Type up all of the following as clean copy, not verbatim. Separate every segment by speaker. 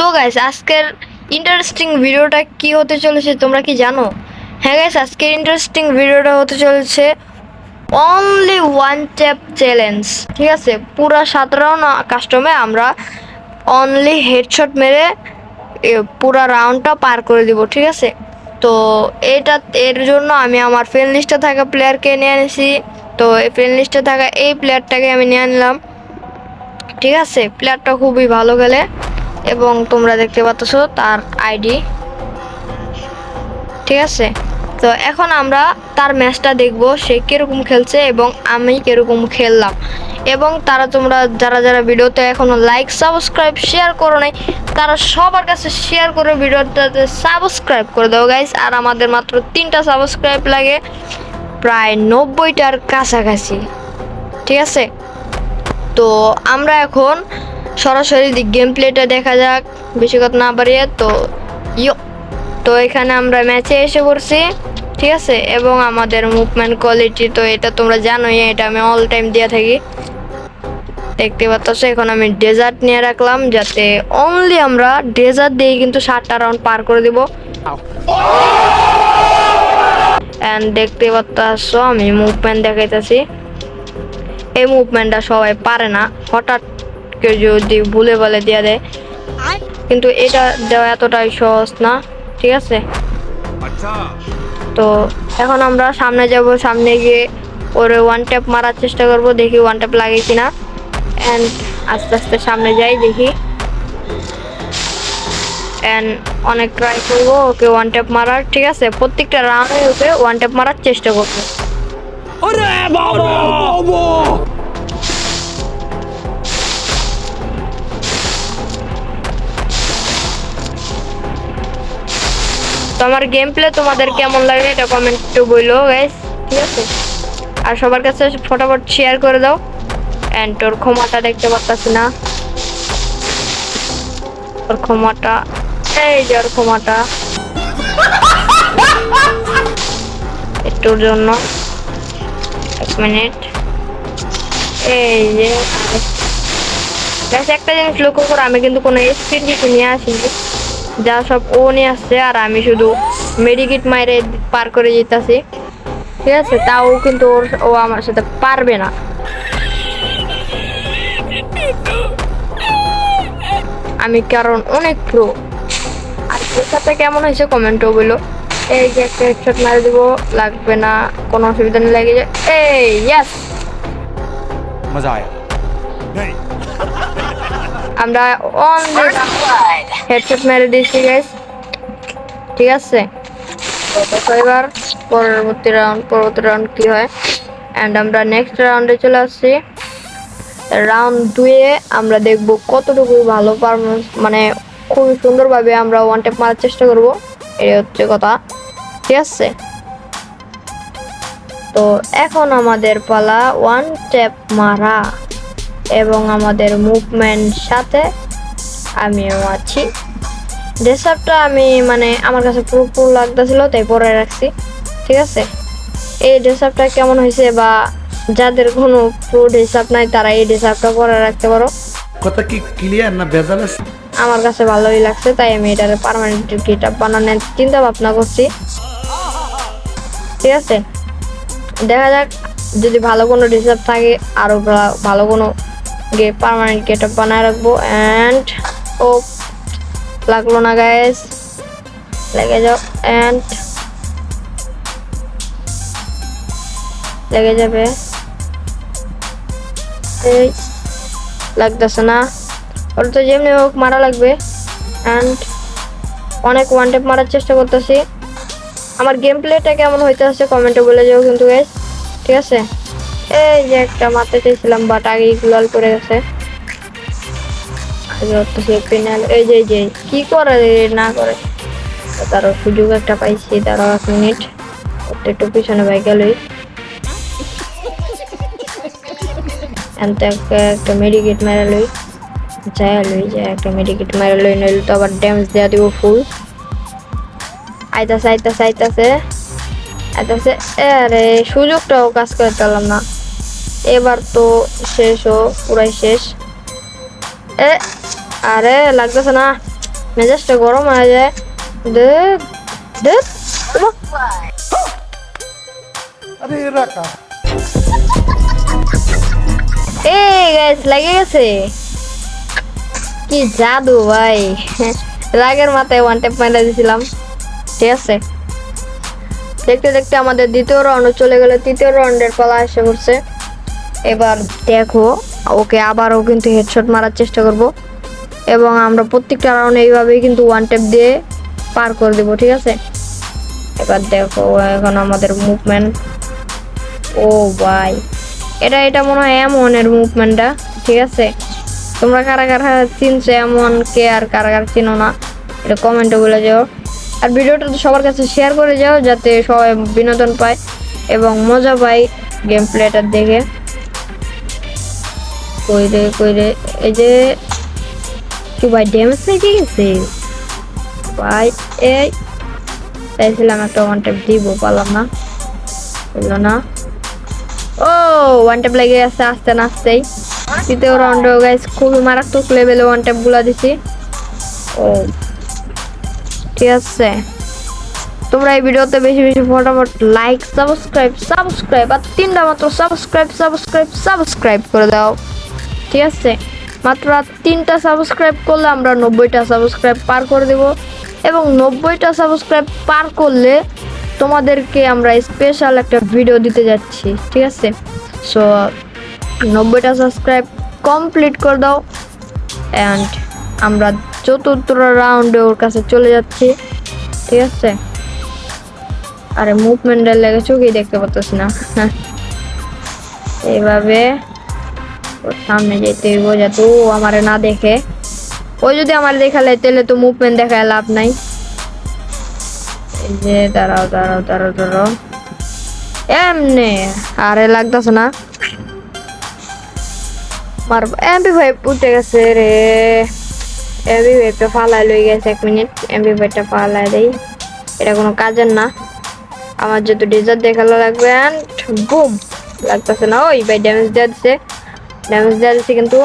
Speaker 1: তো গাইস আজকের ইন্টারেস্টিং ভিডিওটা কি হতে চলেছে তোমরা কি জানো? হ্যাঁ গাইস, আজকের ইন্টারেস্টিং ভিডিওটা হতে চলেছে অনলি ওয়ান ট্যাপ চ্যালেঞ্জ। ঠিক আছে, পুরা 7 রাউন্ড কাস্টমে আমরা অনলি হেডশট মেরে পুরা রাউন্ডটা পার করে দিব। ঠিক আছে, তো এর জন্য আমি আমার ফ্রেন্ড লিস্টে থাকা প্লেয়ারকে নিয়ে নিয়েছি। তো এই ফ্রেন্ড লিস্টে থাকা এই প্লেয়ারটাকে আমি নিয়ে নিলাম। ঠিক আছে, প্লেয়ারটা খুবই ভালো খেলে এবং তোমরা দেখতে পাচ্ছো তার আইডি। ঠিক আছে, তো এখন আমরা তার ম্যাচটা দেখব, সে কিরকম খেলছে এবং আমি কিরকম খেললাম। এবং তোমরা যারা যারা ভিডিওতে এখনো লাইক সাবস্ক্রাইব শেয়ার করো নাই, তারা সবার কাছে শেয়ার করে ভিডিওটাতে সাবস্ক্রাইব করে দাও গাইস। আর আমাদের মাত্র 3টা সাবস্ক্রাইব লাগে, প্রায় 90টার কাছাকাছি। ঠিক আছে, তো আমরা এখন সরাসরি গেম প্লেটা দেখা যাক, বেশি কথা না বাড়িয়ে। তো এখানে আমরা ম্যাচে এসে পড়ছি। ঠিক আছে, এবং আমাদের মুভমেন্ট কোয়ালিটি তো এটা তোমরা জানোই, এটা আমি অল টাইম দিয়ে থাকি। দেখতে পাচ্ছ এখন আমি ডেজার্ট নিয়ে রাখলাম, যাতে অনলি আমরা ডেজার্ট দিয়ে কিন্তু 7টা রাউন্ড পার করে দিব। এন্ড দেখতে পাচ্ছ আমি মুভমেন্ট দেখাইতেছি। এই মুভমেন্টটা সবাই পারে না, হঠাৎ কেউ যদি ভুলে বলে দিয়ে দেয়, কিন্তু এটা দেওয়া এতটাই সহজ না। ঠিক আছে, তো এখন আমরা সামনে যাব, সামনে গিয়ে ওরে ওয়ান ট্যাপ মারার চেষ্টা করব, দেখি ওয়ান ট্যাপ লাগে কিনা। এন্ড আস্তে আস্তে সামনে যাই, দেখি এন্ড অনেক ট্রাই করবো ওকে ওয়ান ট্যাপ মারার। ঠিক আছে, প্রত্যেকটা রাউন্ডে ওকে ওয়ান ট্যাপ মারার চেষ্টা করবো। তো আমার গেম প্লে তোমাদের কেমন লাগে এটা কমেন্টে বললো গাইস। ঠিক আছে, আর সবার কাছে ফটাফট শেয়ার করে দাও। এন্ড ওর ক্ষমাটা দেখতে পাচ্ছি না, ওর ক্ষমাটা, এই যে ওর ক্ষমাটা একটুর জন্য 1 মিনিট। এই যে একটা জিনিস লক্ষ্য করো, আমি কিন্তু কোনো স্পিড কিছু নিয়ে আসিনি, যা সব ও নিয়ে আসছে, আর আমি শুধু মেডিকেট মাইরে পার করে যেতেছি। ঠিক আছে, তাও কিন্তু ও আমার সাথে পারবে না। আমি কারণ অনেক প্রো। আর এর সাথে কেমন হয়েছে কমেন্টও বলো। এই যে একটা হেডশট মারে দিব, লাগবে না, কোনো অসুবিধা নেই, লাগে যায়। এই ইয়েস,
Speaker 2: मजा आया
Speaker 1: আমরা অনলি হেডশট মেরে দিয়েছি গাইস। ঠিক আছে, তো এবার পরবর্তী রাউন্ড কি হয়। এন্ড আমরা নেক্সট রাউন্ডে চলে আসছি। রাউন্ড 2-এ আমরা দেখব কতটুকু ভালো পারফরম্যান্স, মানে খুব সুন্দরভাবে আমরা ওয়ান ট্যাপ মারার চেষ্টা করব, এই হচ্ছে কথা। ঠিক আছে, তো এখন আমাদের পালা ওয়ান ট্যাপ মারা এবং আমাদের মুভমেন্ট সাথে আমিও আছি। ড্রেসআপটা আমি মানে আমার কাছে পুরো লাগতেছিল, তাই পরে রাখছি। ঠিক আছে, এই ড্রেসআপটা কেমন হয়েছে, বা যাদের কোনো প্রো ড্রেসআপ নাই তারা এই ড্রেসআপটা পরে রাখতে পারো।
Speaker 3: কথা কি ক্লিয়ার না ভেজাল আছে?
Speaker 1: আমার কাছে ভালোই লাগছে, তাই আমি এটার পার্মানেন্ট গেটআপ বানানোর চিন্তা ভাবনা করছি। ঠিক আছে, দেখা যাক যদি ভালো কোনো ড্রেসআপ থাকে আরো ভালো কোনো পার্মানেন্ট গেটআপ বানায় রাখবো। এন্ড ও লাগলো না গাইস, লেগে যাও। এন্ড লেগে যাবে, এই লাগতেছে না, ওর তো যেমনি হোক মারা লাগবে। এন্ড অনেক ওয়ান ট্যাপ মারার চেষ্টা করতেছি। আমার গেম প্লেটা কেমন হইতেছে কমেন্টে বলে যাও কিন্তু গাইস। ঠিক আছে, এই যে একটা মারতে চাইছিলাম, বাট আগে গ্লোয়াল করে গেছে। এই যে কি করে না করে, তারও সুযোগ একটা পাইছি। তারও 1 মিনিট, একটু পিছনে বাইক লই। একটা মেডিকেট মেরে লই, যে একটা মেডিকেট মেরে লই, নইলে তো আবার ড্যামেজ দেওয়া দিব ফুল। আইতাছে। আরে সুযোগটাও কাজ করতে পারলাম না, এবার তো শেষ, পুরাই শেষ। আরে লাগতেছে না, মেজাজটা গরম হয়ে যায়। দে দে
Speaker 3: আরে রাখা
Speaker 1: এই গাইস লেগে গেছে, কি জাদু ভাই। রাগের মাথায় ওয়ান ট্যাপ মারা দিয়েছিলাম। ঠিক আছে, দেখতে দেখতে আমাদের দ্বিতীয় রাউন্ডে চলে গেলে, তৃতীয় রাউন্ডের পালা এসে পড়ছে। এবার দেখো, ওকে আবারও কিন্তু হেডশট মারার চেষ্টা করব এবং আমরা প্রত্যেকটা রাউন্ডে এইভাবেই কিন্তু ওয়ান ট্যাপ দিয়ে পার করে দেবো। ঠিক আছে, এবার দেখো এখন আমাদের মুভমেন্ট। ও ভাই, এটা মনে হয় এমনের মুভমেন্টটা। ঠিক আছে, তোমরা কারা কারা চিনছো এমন কে, আর কারা কারা চিনো না, এটা কমেন্টে বলে যাও। আর ভিডিওটা তো সবার কাছে শেয়ার করে যাও, যাতে সবাই বিনোদন পায় এবং মজা পায় গেম প্লেটা দেখে। কইরে এই যে কি ভাই, ড্যামেজ লেগে গেছে ভাই। এই চাইছিলাম একটা ওয়ান ট্যাপ দিব, পারলাম না, বুঝলো না। ও ওয়ান ট্যাপ লেগে গেছে আস্তে না আস্তেই। তৃতীয় রাউন্ডে গাইস খুবই মারাত্মক লেভেলে ওয়ান ট্যাপ গুলা দিছি। ও ঠিক আছে, তোমরা এই ভিডিওতে বেশি বেশি ফটাফট লাইক সাবস্ক্রাইব আর 3টা মাত্র সাবস্ক্রাইব করে দাও। ঠিক আছে, মাত্র 3টা সাবস্ক্রাইব করলে আমরা 90টা সাবস্ক্রাইব পার করে দেব এবং 90টা সাবস্ক্রাইব পার করলে তোমাদেরকে আমরা স্পেশাল একটা ভিডিও দিতে যাচ্ছি। ঠিক আছে, সো 90টা সাবস্ক্রাইব কমপ্লিট করে দাও অ্যান্ড আমরা চতুর্থ রাউন্ডে ওর কাছে চলে যাচ্ছি। ঠিক আছে, আরে মুভমেন্টের লেগে চোখেই দেখতে পাচ্ছি না। এইভাবে ওর সামনে যেতে হইব যাতে ও আমারে না দেখে। ওই যদি আমার দেখালে তাহলে তো মুভমেন্ট দেখায় লাভ নাই। এই যে দাঁড়াও এমনি, আরে লাগতেছে না। MP5 উঠে গেছে রে, MP5টা ফালাই লই গেছে। 1 মিনিট, MP5টা ফালাই দেই, এটা কোনো কাজের না। আমার যেহেতু ডেজার্ট দেখালো লাগবে। অ্যান্ড বুম, লাগতেছে না। ওই ভাই ড্যামেজ দিয়ে দিচ্ছে কিন্তু।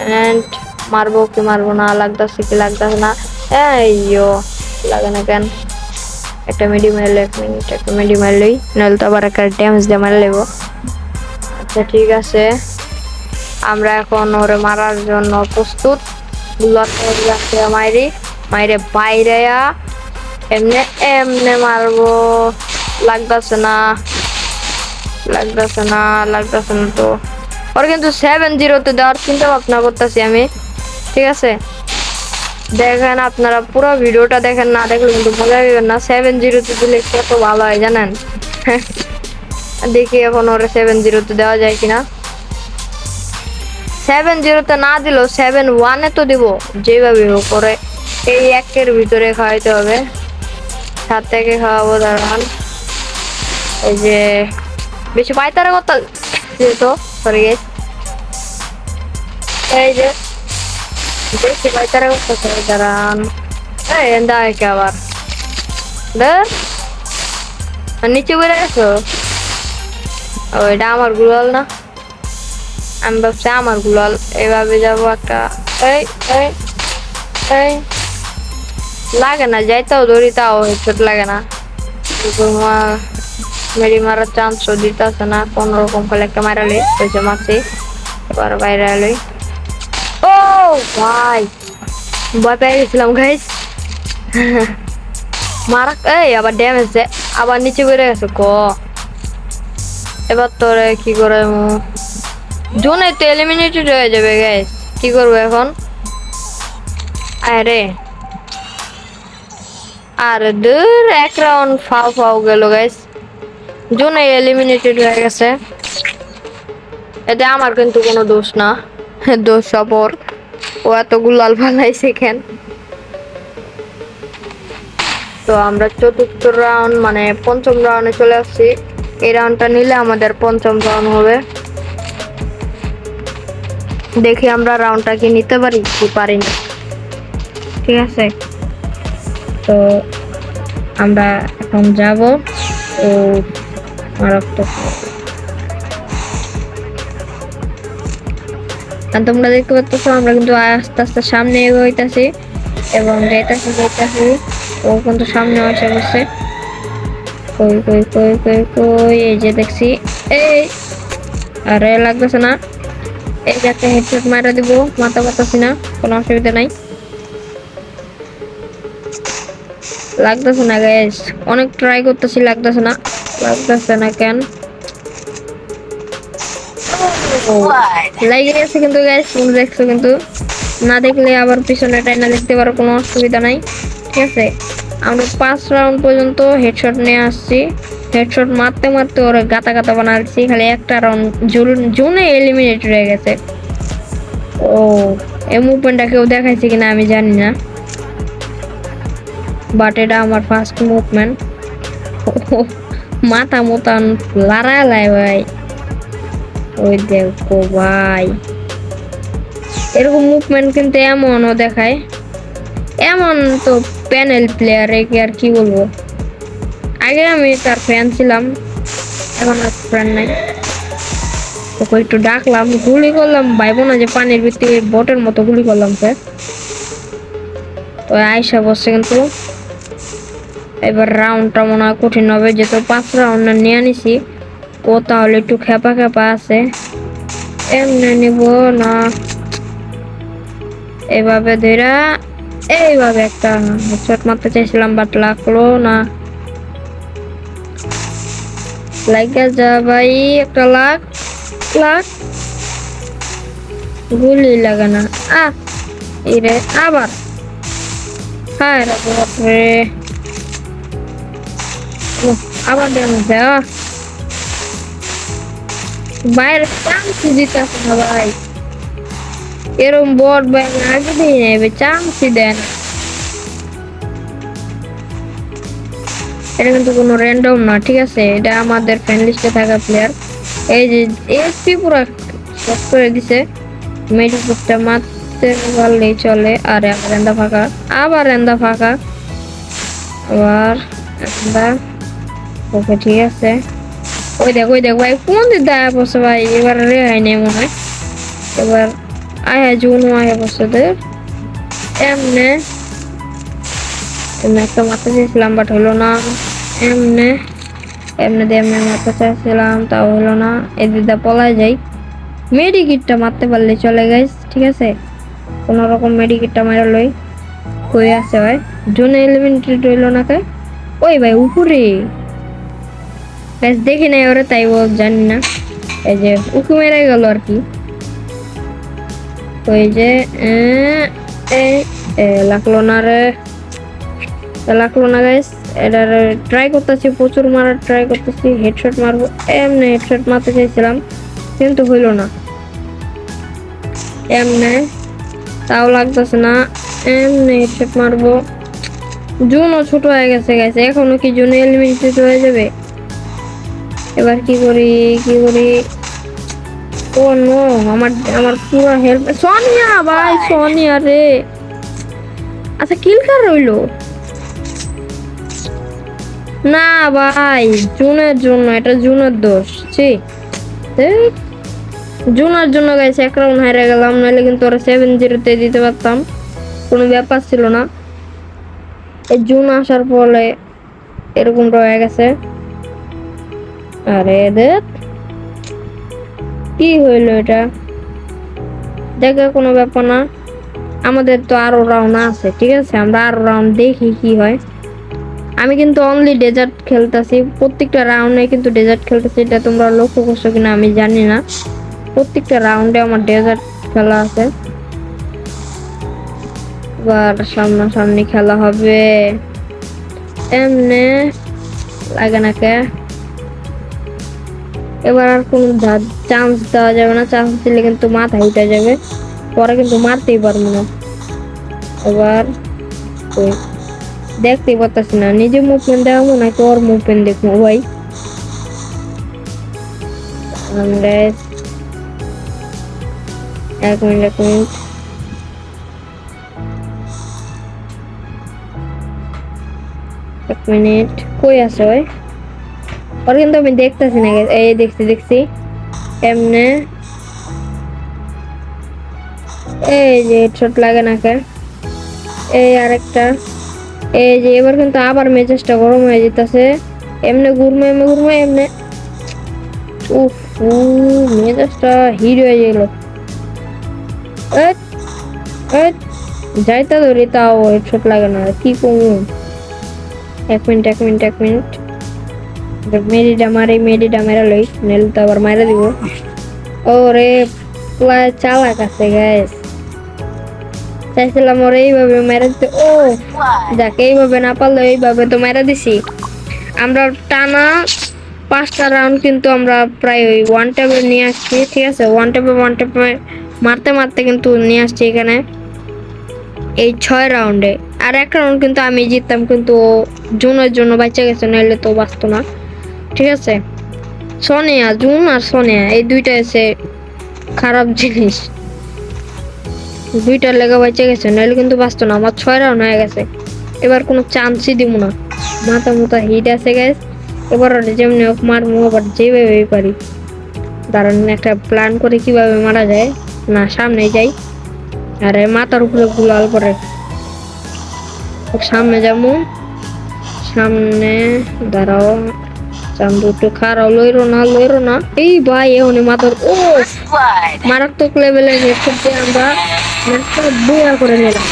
Speaker 1: অ্যান্ড মারবো কি মারবো না, লাগতেছে কি লাগতেছে না। এইও লাগে না কেন, একটা মিডি মারলে 1 মিনিট, একটা মিডি মারলেই, নাহলে তো আবার একটা ড্যামেজ দিয়ে মারলে নেবো। আচ্ছা ঠিক আছে, আমরা এখন ওরে মারার জন্য প্রস্তুত। মাইরে বাইরে এমনে মারবো। লাগতেছে না তো। ওর কিন্তু 7-0-তে দেওয়ার চিন্তা ভাবনা করতেছি আমি। ঠিক আছে, দেখেন আপনারা পুরো ভিডিওটা দেখেন, না দেখলে কিন্তু মজা পাবেন না। 7-0-তে দিলে কত ভালো হয় জানেন। দেখি এখন ওরে 7-0-তে দেওয়া যায় কিনা। 7-0-তে না দিলেও 7-1-এ তো দিব, যেভাবে হোক করে এই 1-এর ভিতরে খাওয়াইতে হবে। 7 থেকে খাওয়াবো। দাঁড়ান, এই যে বেশি পাইতারে কথা যেহেতু সরি গেছে, এই যে বেশি পাইতারে কথা। দাঁড়ান, এই একে আবার নিচে বেড়ে গেছো। ওইটা আমার গুলাল না, আমি ভাবছি আমার গুলাল। এইভাবে যাবো একটা, এই লাগে না, যাইতেও ধরি তাও হেডশট লাগে না। মেরি মারার চান্সও দিতেছে না কোন রকম করে। একটা মারালি ওইসে মারছি, এবার বাইরে এলোই। ও ভাই, ভয় পেয়ে গেছিলাম গাইস। মারা এই আবার ড্যামেজ দেয়, আবার নিচে বেড়ে গেছে ক। এবার তোরে কি করে, জোনে তো এলিমিনেটেড হয়ে যাবে গাইস। কি করবো এখন? আরে আরে দূর, 1 রাউন্ড ফাও গেল গাইস, জোনে এলিমিনেটেড হয়ে গেছে। এতে আমার কিন্তু কোনো দোষ না, দোষ সব ওর। ও এত গুলাল ফালাইছে কেন। তো আমরা চতুর্থ রাউন্ড মানে 5ম রাউন্ডে চলে আসছি। এই রাউন্ডটা নিলে আমাদের 5ম রাউন্ড হবে। দেখি আমরা রাউন্ডটা কি নিতে পারি কি পারি না। ঠিক আছে, তো আমরা এখন যাব। ও মারাত্মক, আর তোমরা দেখতে পাচ্ছ আমরা কিন্তু আস্তে আস্তে সামনে এগোইতেছি। এবং যাইতাছি ও কিন্তু সামনে এসে বসে। কই কই কই কই কই, এই যে দেখছি। এই আরে লাগতেছে না, এই যে একটা হেডশট মারা দিব, মাথা পাতাছি না, কোনো অসুবিধা নাই। লাগতেছে না গাইস, অনেক ট্রাই করতেছি, লাগতেছে না কেন? লাগে গেছে কিন্তু গাইস, তুমি দেখছো কিন্তু, না দেখলে আবার পিছনে টাইনা দেখতে পারো, কোনো অসুবিধা নাই। ঠিক আছে, আমরা 5 রাউন্ড পর্যন্ত হেডশট নিয়ে আসছি। হেডশট মারতে মারতে ওরা গাতা গাতা বানাচ্ছি, খালি একটা রাউন্ড জুনে এলিমিনেট হয়ে গেছে। ও এই মুভমেন্টটা কেউ দেখাইছে কিনা আমি জানি না, বাট এটা আমার ফার্স্ট মুভমেন্ট। মাথা মতান লড়াই ভাই, ওই দেখো ভাই, এরকম মুভমেন্ট কিন্তু এমনও দেখায়। এমন তো প্যানেল প্লেয়ার, একে আর কি বলবো। আগে আমি তার ফ্যান ছিলাম, এখন আর ফ্যান নাই। ওকে একটু ডাকলাম, গুলি করলাম, ভাইবো না যে পানির ভিতরে বটের মতো গুলি করলাম। তো আয়সা বসছে কিন্তু। এবার রাউন্ডটা মনে হয় কঠিন হবে, যেহেতু 5 রাউন্ড নিয়ে নিছি। ও তাহলে একটু খেপা খেপা আছে, এমনি নিব না, এভাবে ধরা এইভাবে একটা হেডশট মারতে চাইছিলাম, বাট লাগলো না। লাগা যা ভাই, একটা লাখ গুলি লাগে না। এরে আবার হায় রে বাপরে, আবার ড্যামেজ বাইরে চান্স দিতেছে না ভাই। এরকম বট ভাই আগে দিয়ে নেবে, চান্সই দেয় না। এটা কিন্তু কোনো র্যান্ডম না, ঠিক আছে, এটা আমাদের ফ্রেন্ড লিস্টে থাকা প্লেয়ার। এই যে এসপি পুরো শট করে দিছে, মেডিকেটটা মারতে পারলেই চলে। আর আবার এন্দা ফাঁকা আবার এন্দা। ওকে ঠিক আছে, ওই দেখ ভাই কোন দিক দায় পড়ছে ভাই, এবার রেহাই নেই মনে হয়। এবার আয়া জুন আয়া পড়ছে তোদের, এমনে একটা মারতে চাইছিলাম, বাট হলো না। এমনে মারতে চাইছিলাম, তাও হলো না। এদিকটা পলাই যাই, মেডিকিটটা মারতে পারলে চলে গাইস। ঠিক আছে, কোন রকম মেডিকিটটা মারা লই। কই আছে ভাই, জোনে এলিমিনেটেড হইলো না কে? ওই ভাই উপরে গাইস, দেখি নাই ওরে, তাই ও জানি না। এই যে উকু মেরে গেল আর কি। ওই যে লাগলো না রে, লাগলো না গাইস। এটা ট্রাই করতেছি, প্রচুর মারার ট্রাই করতেছি, হেডশট মারবো, এমনি হেডশট মারতে চাইছিলাম কিন্তু হইলো না। এমনি তাও লাগতেছে না, এমনি হেডশট মারবো। জুনও ছোট হয়ে গেছে গাইস, এখনো কি জুন এলিমিনেটেড হয়ে যাবে? এবার কি করি ও নো, আমার পুরো হেল্প। সোনিয়া ভাই, সোনিয়া রে, আচ্ছা কিল কার রইলো না ভাই, জুনের জন্য, এটা জুনের দোষ। জুনের জন্য গাইছে এক রাউন্ড হেরে গেলাম, নাহলে কিন্তু ওরা 7-0 দিতে পারতাম, কোনো ব্যাপার ছিল না। এই জুন আসার পরে এরকম রয়ে গেছে। আরে এদের কি হইলো এটা, দেখে কোনো ব্যাপার না, আমাদের তো আরো রাউন্ড আছে। ঠিক আছে, আমরা আরো রাউন্ড দেখি কি হয়। আমি কিন্তু অনলি ডেজার্ট খেলতেছি, প্রত্যেকটা রাউন্ডে কিন্তু ডেজার্ট খেলতেছি। এটা তোমরা লক্ষ্য করছো কিনা আমি জানি না, প্রত্যেকটা রাউন্ডে আমার ডেজার্ট খেলা আছে। এবার সামনাসামনি খেলা হবে, এমনে লাগে না কে? এবার আর কোনো চান্স দেওয়া যাবে না, চান্স দিলে কিন্তু মাথা উঠে যাবে, পরে কিন্তু মারতেই পারবো না। এবার দেখতেই পারতাছি না, নিজে মুভমেন্ট দেখাবো নাকি ওর মুভমেন্ট দেখবো ভাই। এক মিনিট কই আছে ভাই, ওর কিন্তু আমি দেখতেছি না। এই দেখছি এমনে, এই যে হেডশট লাগে না কে? এই আরেকটা, এই যে এবার কিন্তু আবার মেজাজটা গরম হয়ে যেতেছে। এমনি ঘুরমে এমনি, উফ মেজাজটা হিট হয়ে গেল। যাইতে ধরি তাও হেডশট লাগে না, কি করবো। এক মিনিট মেডিটা মেরা লই, নেল তো আবার মারা দিব। ওরে প্রায় চালাক আছে গাইস, চাইছিলাম ওরে এইভাবে মেরা দিতে। ও যাকে এইভাবে না পারলে এইভাবে তো মেরা দিছি। আমরা টানা 5টা রাউন্ড কিন্তু আমরা প্রায় ওই ওয়ান ট্যাপে নিয়ে আসছি, ঠিক আছে। ওয়ান ট্যাপে মারতে মারতে কিন্তু নিয়ে আসছি এখানে এই 6 রাউন্ডে। আর এক রাউন্ড কিন্তু আমি জিততাম, কিন্তু জুনের জন্য বাঁচা গেছে, নাহলে তো বাঁচতো না, ঠিক আছে। জুন আর সোনিয়া এই দুইটা এসে খারাপ জিনিস, দুইটার লেগে বাঁচা গেছে, নাহলে কিন্তু বাঁচতো না। আমার 6 রাউন্ড হয়ে গেছে, এবার কোনো চান্সই দিব না। মাথা হিট আছে গ্যাস, এবার যেমনি হোক মারবো, আবার যেভাবে পারি। দাঁড়ান একটা প্ল্যান করে কিভাবে মারা যায়। না সামনে যাই, আরে মাথার উপরে গুলাল পরে সামনে যাবো। সামনে দাঁড়াও, চান্দু একটু খারাও, লইরো না। এই ভাই এমনি মাথার, ও মারাত্মক লেভেলের হেডশট দিয়ে আমরা ম্যাচটা বুয়া করে নিলাম।